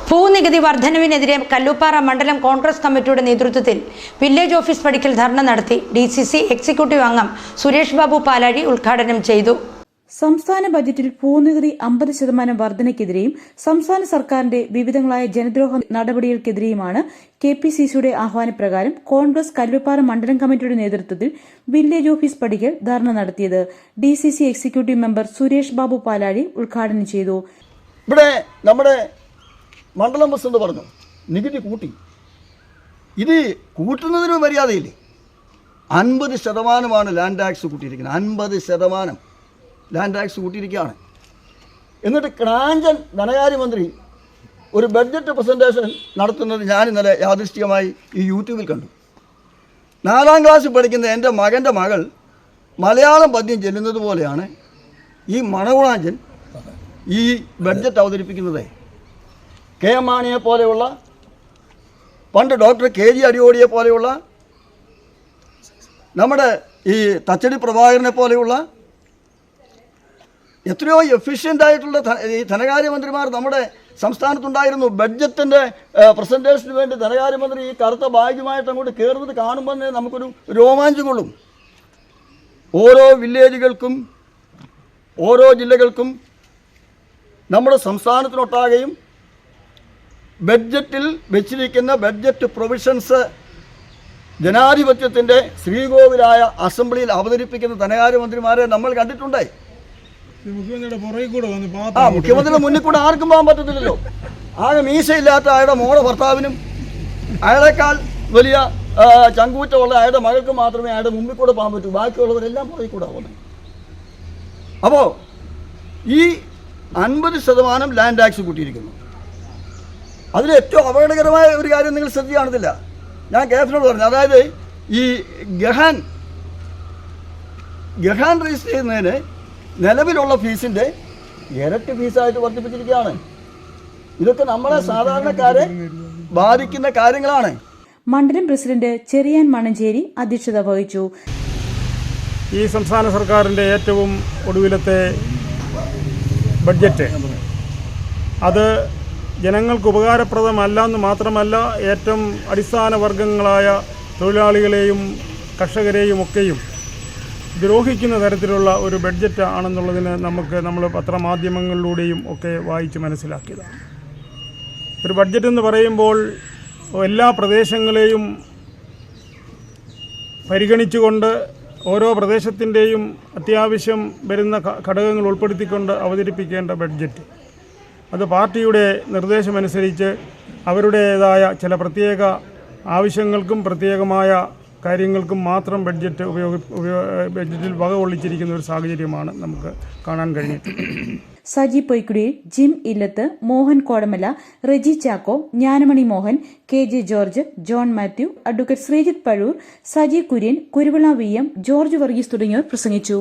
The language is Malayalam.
ഭൂനികുതി വർധനവിനെതിരെ കല്ലൂപ്പാറ മണ്ഡലം കോൺഗ്രസ് കമ്മിറ്റിയുടെ നേതൃത്വത്തിൽ വില്ലേജ് ഓഫീസ് പടിക്കൽ ധർണ നടത്തി. DCC എക്സിക്യൂട്ടീവ് അംഗം സുരേഷ് ബാബു പാലാഴി ഉദ്ഘാടനം ചെയ്തു. സംസ്ഥാന ബജറ്റിൽ ഭൂനികുതി 50% വർധനയ്ക്കെതിരെയും സംസ്ഥാന സർക്കാരിന്റെ വിവിധങ്ങളായ ജനദ്രോഹ നടപടികൾക്കെതിരെയുമാണ് KPCCയുടെ ആഹ്വാനപ്രകാരം കോൺഗ്രസ് കല്ലൂപ്പാറ മണ്ഡലം കമ്മിറ്റിയുടെ നേതൃത്വത്തിൽ വില്ലേജ് ഓഫീസ് പടിക്കൽ ധർണ നടത്തിയത്. DCC executive member Suresh Babu പാലാഴി ഉദ്ഘാടനം ചെയ്തു. ഇവിടെ നമ്മുടെ മണ്ഡലം പ്രസിഡന്റ് പറഞ്ഞു നികുതി കൂട്ടി. ഇത് കൂട്ടുന്നതിന് മര്യാദയില്ലേ? 50% ലാൻഡ് ടാക്സ് കൂട്ടിയിരിക്കുന്നത്. 50% ലാൻഡ് ടാക്സ് കൂട്ടിയിരിക്കുകയാണ്. എന്നിട്ട് ക്രാഞ്ചൻ ധനകാര്യമന്ത്രി ഒരു ബഡ്ജറ്റ് പ്രസൻറ്റേഷൻ നടത്തുന്നത് ഞാൻ ഇന്നലെ യാദൃശ്ചികമായി ഈ യൂട്യൂബിൽ കണ്ടു. 4ാം ക്ലാസ്സിൽ പഠിക്കുന്ന എൻ്റെ മകൻ്റെ മകൾ മലയാളം പദ്യം ചെല്ലുന്നത് പോലെയാണ് ഈ മണകുളാഞ്ചൻ ഈ ബഡ്ജറ്റ് അവതരിപ്പിക്കുന്നത്. KM മാണിയെ പോലെയുള്ള, പണ്ട് ഡോക്ടർ KG അടിയോടിയെ പോലെയുള്ള, നമ്മുടെ ഈ തച്ചടി പ്രഭാകരനെ പോലെയുള്ള എത്രയോ എഫിഷ്യൻ്റായിട്ടുള്ള ഈ ധനകാര്യമന്ത്രിമാർ നമ്മുടെ സംസ്ഥാനത്തുണ്ടായിരുന്നു. ബഡ്ജറ്റിൻ്റെ പ്രസൻറ്റേഷന് വേണ്ടി ധനകാര്യമന്ത്രി ഈ കറുത്ത ബാഗുമായിട്ട് അങ്ങോട്ട് കയറുന്നത് കാണുമ്പോൾ തന്നെ നമുക്കൊരു രോമാഞ്ചം കൊള്ളും. ഓരോ വില്ലേജുകൾക്കും ഓരോ ജില്ലകൾക്കും നമ്മുടെ സംസ്ഥാനത്തിനൊട്ടാകെയും ബഡ്ജറ്റിൽ വെച്ചിരിക്കുന്ന ബഡ്ജറ്റ് പ്രൊവിഷൻസ് ജനാധിപത്യത്തിൻ്റെ ശ്രീകോവിലായ അസംബ്ലിയിൽ അവതരിപ്പിക്കുന്ന ധനകാര്യമന്ത്രിമാരെ നമ്മൾ കണ്ടിട്ടുണ്ട്. മുഖ്യമന്ത്രിയുടെ മുന്നിൽ കൂടെ ആർക്കും പോകാൻ പറ്റത്തില്ലല്ലോ. ആകെ മീശയില്ലാത്ത അയാളുടെ മോളെ ഭർത്താവിനും അയാളെക്കാൾ വലിയ ചങ്കൂറ്റമുള്ള അയാളുടെ മകൾക്ക് മാത്രമേ അയാളുടെ മുമ്പിൽ കൂടെ പോകാൻ പറ്റൂ. ബാക്കിയുള്ളവരെല്ലാം പുറകിൽ കൂടെ പോകുന്നത്. അപ്പോൾ ഈ 50% ലാൻഡ് ടാക്സ് കൂട്ടിയിരിക്കുന്നു. അതിൽ ഏറ്റവും അപകടകരമായ ഒരു കാര്യം നിങ്ങൾ ശ്രദ്ധിക്കുകയാണെന്നില്ല. ഞാൻ KF-നോട് പറഞ്ഞു, അതായത് ഈ ഗഹാൻ രജിസ്റ്റർ ചെയ്യുന്നതിന് നിലവിലുള്ള ഫീസിൻ്റെ ഇരട്ടി ഫീസായിട്ട് വർദ്ധിപ്പിച്ചിരിക്കുകയാണ്. ഇതൊക്കെ നമ്മളെ സാധാരണക്കാരെ ബാധിക്കുന്ന കാര്യങ്ങളാണ്. മണ്ഡലം പ്രസിഡന്റ് ചെറിയാൻ മണഞ്ചേരി അധ്യക്ഷത വഹിച്ചു. ഈ സംസ്ഥാന സർക്കാരിൻ്റെ ഏറ്റവും ഒടുവിലത്തെ ബഡ്ജറ്റ് അത് ജനങ്ങൾക്ക് ഉപകാരപ്രദമല്ല എന്ന് മാത്രമല്ല, ഏറ്റവും അടിസ്ഥാന വർഗങ്ങളായ തൊഴിലാളികളെയും കർഷകരെയും ഒക്കെയും ദ്രോഹിക്കുന്ന തരത്തിലുള്ള ഒരു ബഡ്ജറ്റ് ആണെന്നുള്ളതിന് നമ്മൾ പത്രമാധ്യമങ്ങളിലൂടെയും ഒക്കെ വായിച്ച് മനസ്സിലാക്കിയതാണ്. ഒരു ബഡ്ജറ്റ് എന്ന് പറയുമ്പോൾ എല്ലാ പ്രദേശങ്ങളെയും പരിഗണിച്ചുകൊണ്ട് ഓരോ പ്രദേശത്തിൻ്റെയും അത്യാവശ്യം വരുന്ന ഘടകങ്ങൾ ഉൾപ്പെടുത്തിക്കൊണ്ട് അവതരിപ്പിക്കേണ്ട ബഡ്ജറ്റ്, അത് പാർട്ടിയുടെ നിർദ്ദേശമനുസരിച്ച് അവരുടേതായ ചില പ്രത്യേക ആവശ്യങ്ങൾക്കും പ്രത്യേകമായ കാര്യങ്ങൾക്കും മാത്രം ബഡ്ജറ്റിൽ വകകൊള്ളിച്ചിരിക്കുന്ന ഒരു സാഹചര്യമാണ് നമുക്ക് കാണാൻ കഴിഞ്ഞിട്ടുള്ളത്. സജി പൊയ്ക്കുടിയിൽ, ജിം ഇല്ലത്ത്, മോഹൻ കോടമല, റെജി ചാക്കോ, ജ്ഞാനമണി മോഹൻ, KJ George, John Mathew, advocate Sreejith Pazhoor, Saji Kurian, Kuruvila VM, George Varghese തുടങ്ങിയവർ പ്രസംഗിച്ചു.